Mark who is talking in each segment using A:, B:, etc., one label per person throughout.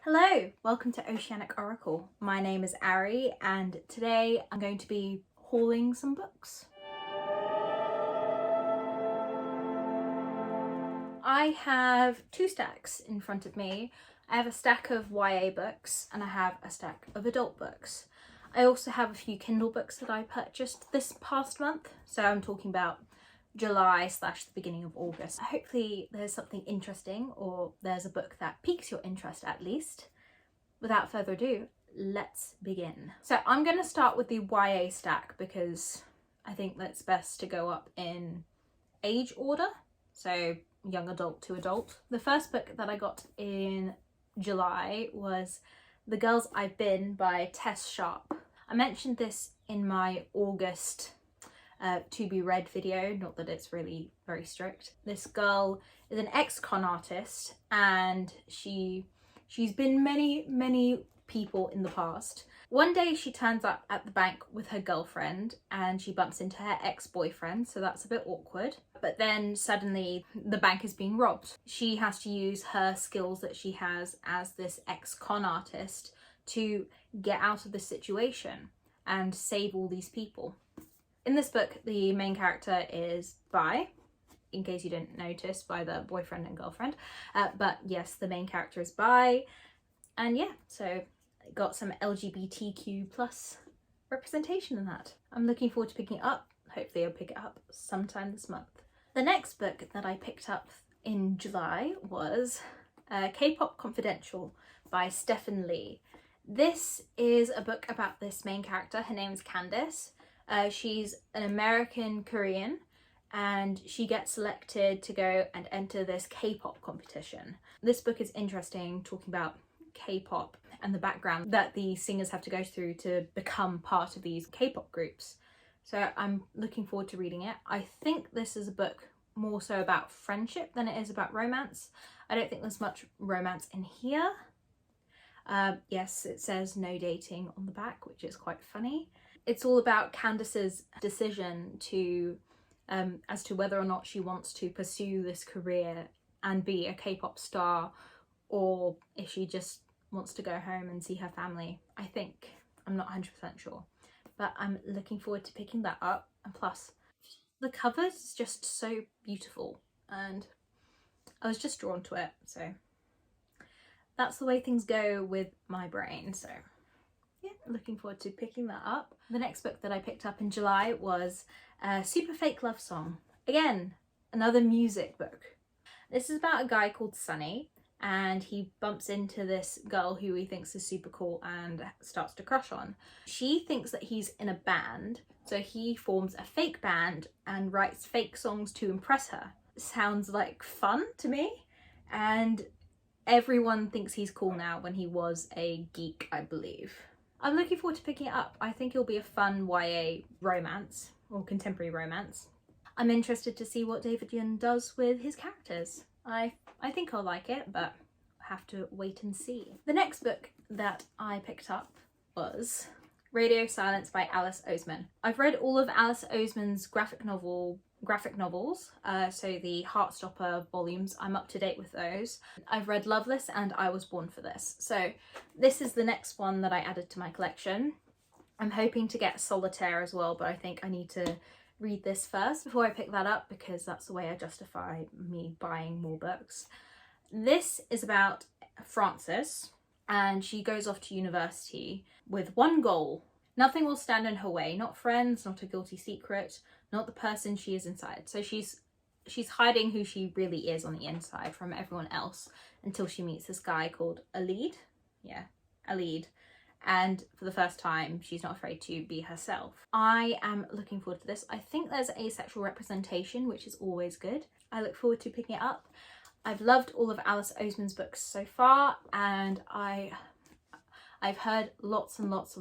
A: Hello, welcome to Oceanic Oracle. My name is Ari and today I'm going to be hauling some books. I have two stacks in front of me. I have a stack of YA books and I have a stack of adult books. I also have a few Kindle books that I purchased this past month, so I'm talking about July / the beginning of August. Hopefully there's something interesting, or there's a book that piques your interest at least. Without further ado, let's begin. So I'm going to start with the YA stack because I think that's best to go up in age order, so young adult to adult. The first book that I got in July was The Girls I've Been by Tess Sharp. I mentioned this in my August to be read video, not that it's really very strict. This girl is an ex-con artist and she's been many people in the past. One day she turns up at the bank with her girlfriend and she bumps into her ex-boyfriend, so that's a bit awkward. But then suddenly the bank is being robbed. She has to use her skills that she has as this ex-con artist to get out of the situation and save all these people. In this book, the main character is bi, in case you didn't notice by the boyfriend and girlfriend. But yes, the main character is bi. And yeah, so got some LGBTQ plus representation in that. I'm looking forward to picking it up. Hopefully I'll pick it up sometime this month. The next book that I picked up in July was K-pop Confidential by Stephen Lee. This is a book about this main character. Her name is Candice. She's an American Korean and she gets selected to go and enter this K-pop competition. This book is interesting, talking about K-pop and the background that the singers have to go through to become part of these K-pop groups. So I'm looking forward to reading it. I think this is a book more so about friendship than it is about romance. I don't think there's much romance in here. Yes, it says no dating on the back, which is quite funny. It's all about Candice's decision to as to whether or not she wants to pursue this career and be a K-pop star, or if she just wants to go home and see her family. I think, I'm not 100% sure, but I'm looking forward to picking that up. And plus, the cover is just so beautiful and I was just drawn to it. So that's the way things go with my brain. So yeah, looking forward to picking that up. The next book that I picked up in July was Super Fake Love Song. Again, another music book. This is about a guy called Sunny and he bumps into this girl who he thinks is super cool and starts to crush on. She thinks that he's in a band, so he forms a fake band and writes fake songs to impress her. Sounds like fun to me, and everyone thinks he's cool now when he was a geek, I believe. I'm looking forward to picking it up. I think it'll be a fun YA romance or contemporary romance. I'm interested to see what David Yoon does with his characters. I think I'll like it, but I have to wait and see. The next book that I picked up was Radio Silence by Alice Oseman. I've read all of Alice Oseman's graphic novels, so the Heartstopper volumes. I'm up to date with those. I've read Loveless and I Was Born for This. So this is the next one that I added to my collection. I'm hoping to get Solitaire as well, but I think I need to read this first before I pick that up because that's the way I justify me buying more books. This is about Frances and she goes off to university with one goal. Nothing will stand in her way, not friends, not a guilty secret, not the person she is inside. So she's hiding who she really is on the inside from everyone else until she meets this guy called Alid. Yeah, Alid. And for the first time, she's not afraid to be herself. I am looking forward to this. I think there's asexual representation, which is always good. I look forward to picking it up. I've loved all of Alice Oseman's books so far, and I've heard lots and lots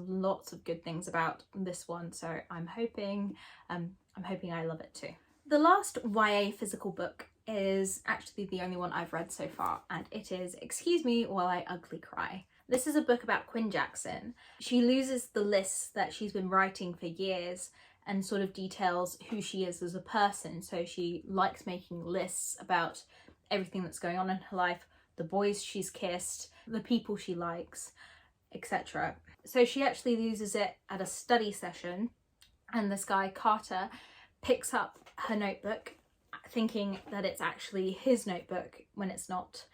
A: of good things about this one, so I'm hoping I love it too. The last YA physical book is actually the only one I've read so far, and it is Excuse Me While I Ugly Cry. This is a book about Quinn Jackson. She loses the lists that she's been writing for years and sort of details who she is as a person. So she likes making lists about everything that's going on in her life, the boys she's kissed, the people she likes, etc. So she actually loses it at a study session, and this guy, Carter, picks up her notebook thinking that it's actually his notebook when it's not,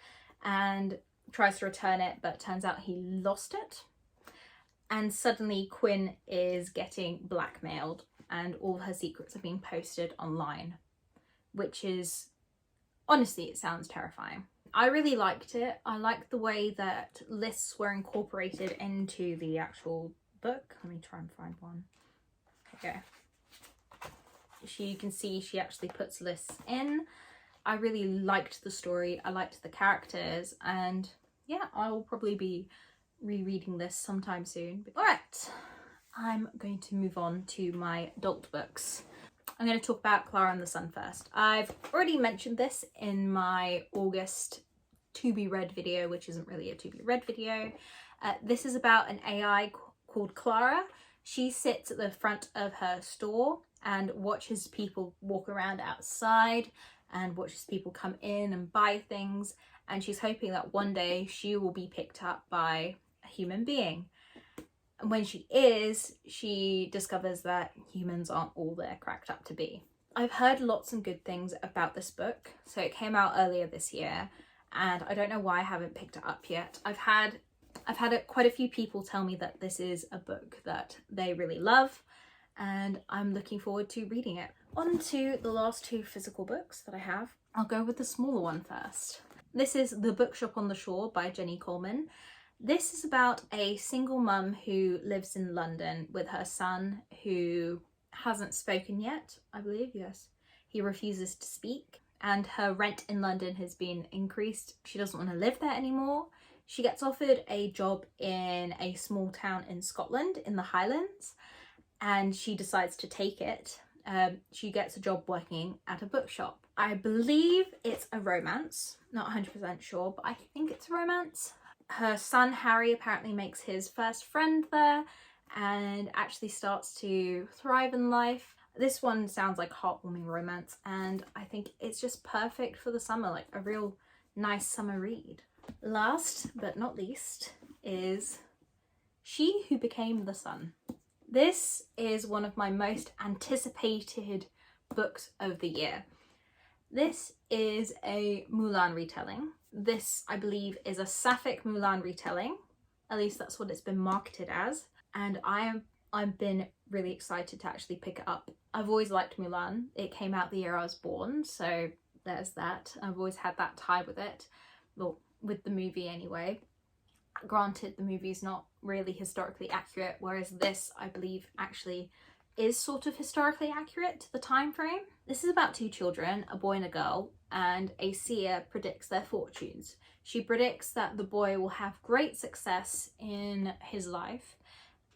A: and tries to return it, but turns out he lost it. And suddenly Quinn is getting blackmailed and all her secrets are being posted online, which is, honestly, it sounds terrifying. I really liked it. I liked the way that lists were incorporated into the actual book. Let me try and find one. Okay. You can see she actually puts lists in. I really liked the story. I liked the characters, and yeah, I will probably be rereading this sometime soon. All right, I'm going to move on to my adult books. I'm going to talk about Clara and the Sun first. I've already mentioned this in my August to be read video, which isn't really a to be read video. This is about an AI called Clara. She sits at the front of her store and watches people walk around outside and watches people come in and buy things, and she's hoping that one day she will be picked up by a human being. And when she is, she discovers that humans aren't all they're cracked up to be. I've heard lots of good things about this book. So it came out earlier this year, and I don't know why I haven't picked it up yet. I've had quite a few people tell me that this is a book that they really love, and I'm looking forward to reading it. On to the last two physical books that I have. I'll go with the smaller one first. This is The Bookshop on the Shore by Jenny Coleman. This is about a single mum who lives in London with her son, who hasn't spoken yet, I believe, yes. He refuses to speak, and her rent in London has been increased. She doesn't want to live there anymore. She gets offered a job in a small town in Scotland in the Highlands, and she decides to take it. She gets a job working at a bookshop. I believe it's a romance, not 100% sure, but I think it's a romance. Her son Harry apparently makes his first friend there and actually starts to thrive in life. This one sounds like a heartwarming romance, and I think it's just perfect for the summer, like a real nice summer read. Last but not least is She Who Became the Sun. This is one of my most anticipated books of the year. This is a Mulan retelling. This, I believe, is a sapphic Mulan retelling. At least that's what it's been marketed as. And I've been really excited to actually pick it up. I've always liked Mulan. It came out the year I was born, so there's that. I've always had that tie with it. Well, with the movie anyway. Granted, the movie's not really historically accurate, whereas this, I believe, actually is sort of historically accurate to the time frame. This is about two children, a boy and a girl, and a seer predicts their fortunes. She predicts that the boy will have great success in his life,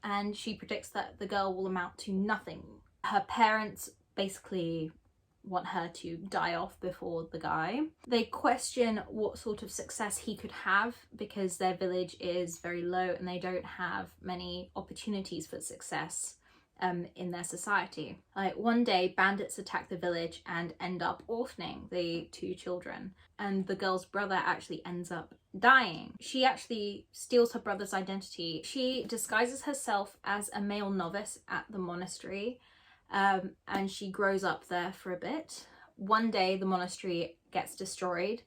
A: and she predicts that the girl will amount to nothing. Her parents basically want her to die off before the guy. They question what sort of success he could have because their village is very low and they don't have many opportunities for success in their society. Like one day bandits attack the village and end up orphaning the two children, and the girl's brother actually ends up dying. She actually steals her brother's identity. She disguises herself as a male novice at the monastery, and she grows up there for a bit. One day the monastery gets destroyed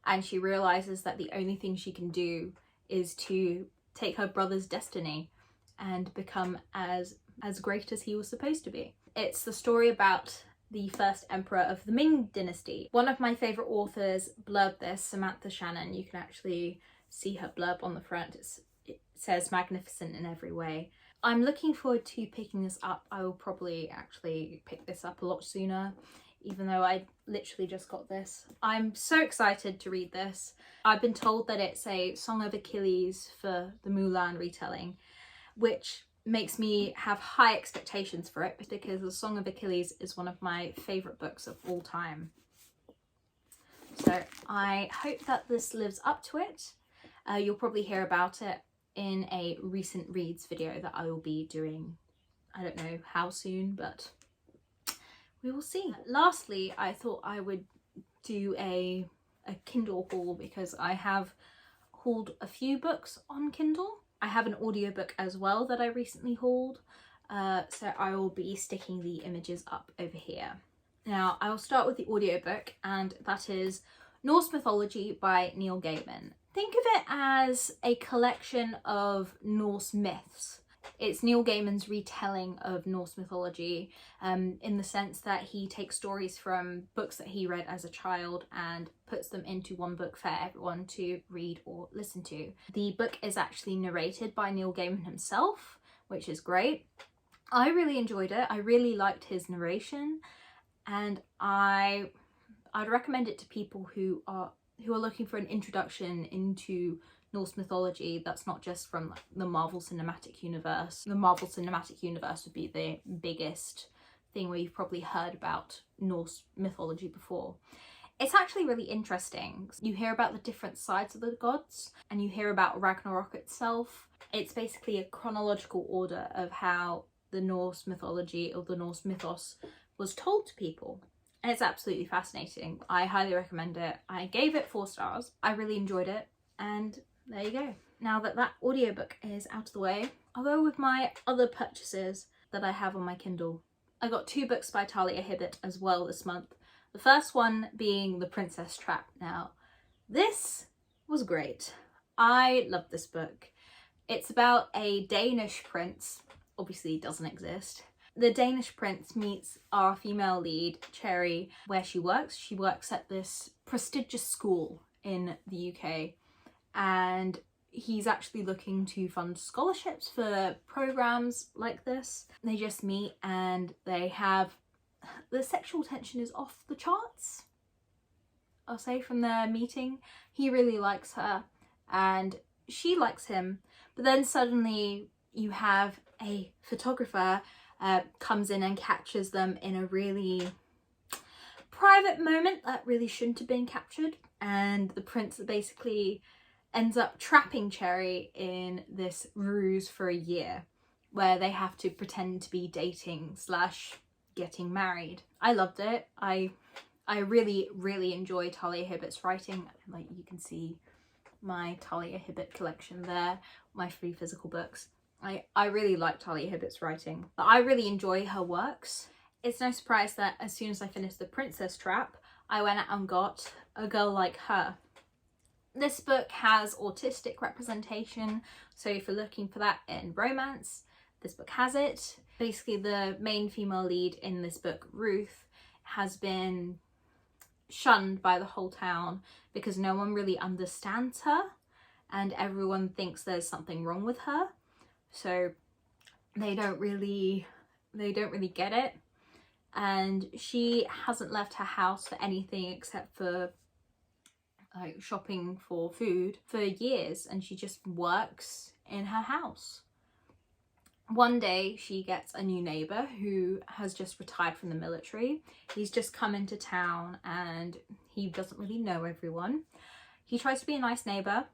A: and she realizes that the only thing she can do is to take her brother's destiny and become as great as he was supposed to be. It's the story about the first emperor of the Ming dynasty. One of my favourite authors blurbed this, Samantha Shannon. You can actually see her blurb on the front. It says magnificent in every way. I'm looking forward to picking this up. I will probably actually pick this up a lot sooner, even though I literally just got this. I'm so excited to read this. I've been told that it's a Song of Achilles for the Mulan retelling, which makes me have high expectations for it because The Song of Achilles is one of my favourite books of all time. So I hope that this lives up to it. You'll probably hear about it in a recent reads video that I will be doing. I don't know how soon, but we will see. Lastly, I thought I would do a a Kindle haul because I have hauled a few books on Kindle. I have an audiobook as well that I recently hauled, so I will be sticking the images up over here. Now I'll start with the audiobook, and that is Norse Mythology by Neil Gaiman. Think of it as a collection of Norse myths. It's Neil Gaiman's retelling of Norse mythology, in the sense that he takes stories from books that he read as a child and puts them into one book for everyone to read or listen to. The book is actually narrated by Neil Gaiman himself, which is great. I really enjoyed it. I really liked his narration, and I'd recommend it to people who are looking for an introduction into Norse mythology that's not just from the Marvel Cinematic Universe. The Marvel Cinematic Universe would be the biggest thing where you've probably heard about Norse mythology before. It's actually really interesting. You hear about the different sides of the gods, and you hear about Ragnarok itself. It's basically a chronological order of how the Norse mythology or the Norse mythos was told to people. And it's absolutely fascinating. I highly recommend it. I gave it 4 stars. I really enjoyed it, and there you go. Now that that audiobook is out of the way, I'll go with my other purchases that I have on my Kindle. I got 2 books by Talia Hibbert as well this month. The first one being The Princess Trap. Now, this was great. I love this book. It's about a Danish prince, obviously doesn't exist. The Danish prince meets our female lead, Cherry, where she works. She works at this prestigious school in the UK, and he's actually looking to fund scholarships for programs like this. They just meet and they have, the sexual tension is off the charts, I'll say, from their meeting. He really likes her and she likes him, but then suddenly you have a photographer comes in and captures them in a really private moment that really shouldn't have been captured, and the prince basically ends up trapping Cherry in this ruse for a year where they have to pretend to be dating / getting married. I loved it. I really enjoy Talia Hibbert's writing. Like, you can see my Talia Hibbert collection there, my 3 physical books. I really like Talia Hibbert's writing. I really enjoy her works. It's no surprise that as soon as I finished The Princess Trap, I went out and got A Girl Like Her. This book has autistic representation, so if you're looking for that in romance, this book has it. Basically, the main female lead in this book, Ruth, has been shunned by the whole town because no one really understands her and everyone thinks there's something wrong with her. So they don't really get it. And she hasn't left her house for anything except for like shopping for food for years, and she just works in her house. One day she gets a new neighbour who has just retired from the military. He's just come into town and he doesn't really know everyone. He tries to be a nice neighbour.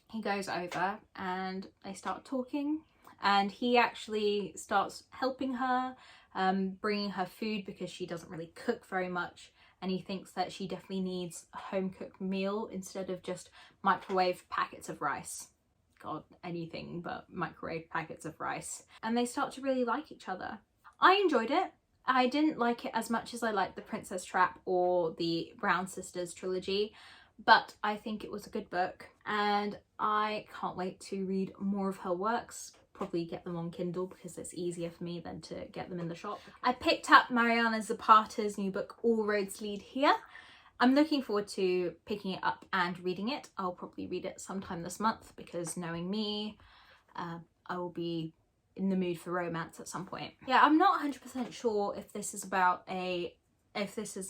A: He goes over and they start talking, and he actually starts helping her, bringing her food because she doesn't really cook very much, and he thinks that she definitely needs a home-cooked meal instead of just microwave packets of rice. God, anything but microwave packets of rice. And they start to really like each other. I enjoyed it. I didn't like it as much as I liked The Princess Trap or the Brown Sisters trilogy, but I think it was a good book and I can't wait to read more of her works. Probably get them on Kindle because it's easier for me than to get them in the shop. I picked up Mariana Zapata's new book, All Roads Lead Here. I'm looking forward to picking it up and reading it. I'll probably read it sometime this month because, knowing me, I will be in the mood for romance at some point. Yeah, I'm not 100% sure if this is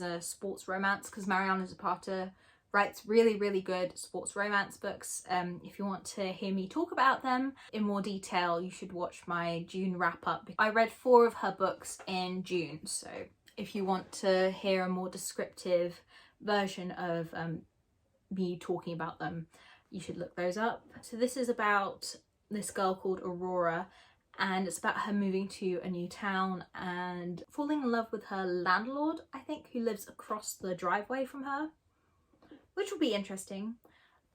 A: a sports romance, because Mariana Zapata writes really good sports romance books. If you want to hear me talk about them in more detail, you should watch my June wrap up. I read 4 of her books in June, so if you want to hear a more descriptive version of me talking about them, you should look those up. So this is about this girl called Aurora, and it's about her moving to a new town and falling in love with her landlord, I think, who lives across the driveway from her. which will be interesting.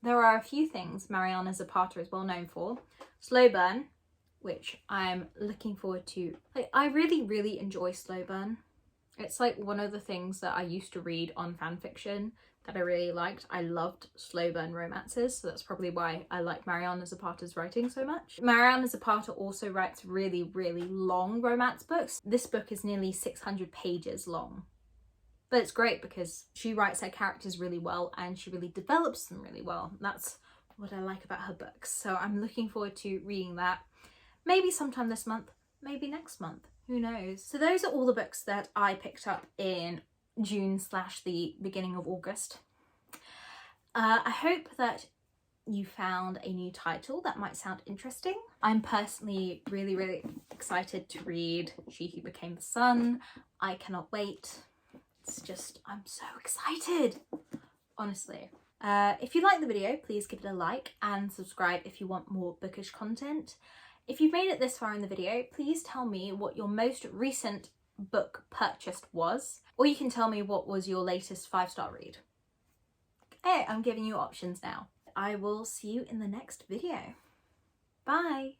A: There are a few things Mariana Zapata is well known for. Slow burn, which I'm looking forward to. Like, I really enjoy slow burn. It's like one of the things that I used to read on fanfiction that I really liked. I loved slow burn romances, so that's probably why I like Mariana Zapata's writing so much. Mariana Zapata also writes really long romance books. This book is nearly 600 pages long. But it's great because she writes her characters really well and she really develops them really well. That's what I like about her books. So I'm looking forward to reading that. Maybe sometime this month, maybe next month, who knows. So those are all the books that I picked up in June / the beginning of August. I hope that you found a new title that might sound interesting. I'm personally really excited to read She Who Became the Sun. I cannot wait. It's just, I'm so excited, honestly. If you like the video, please give it a like and subscribe if you want more bookish content. If you've made it this far in the video, please tell me what your most recent book purchased was, or you can tell me what was your latest 5-star read. Hey, I'm giving you options now. I will see you in the next video. Bye!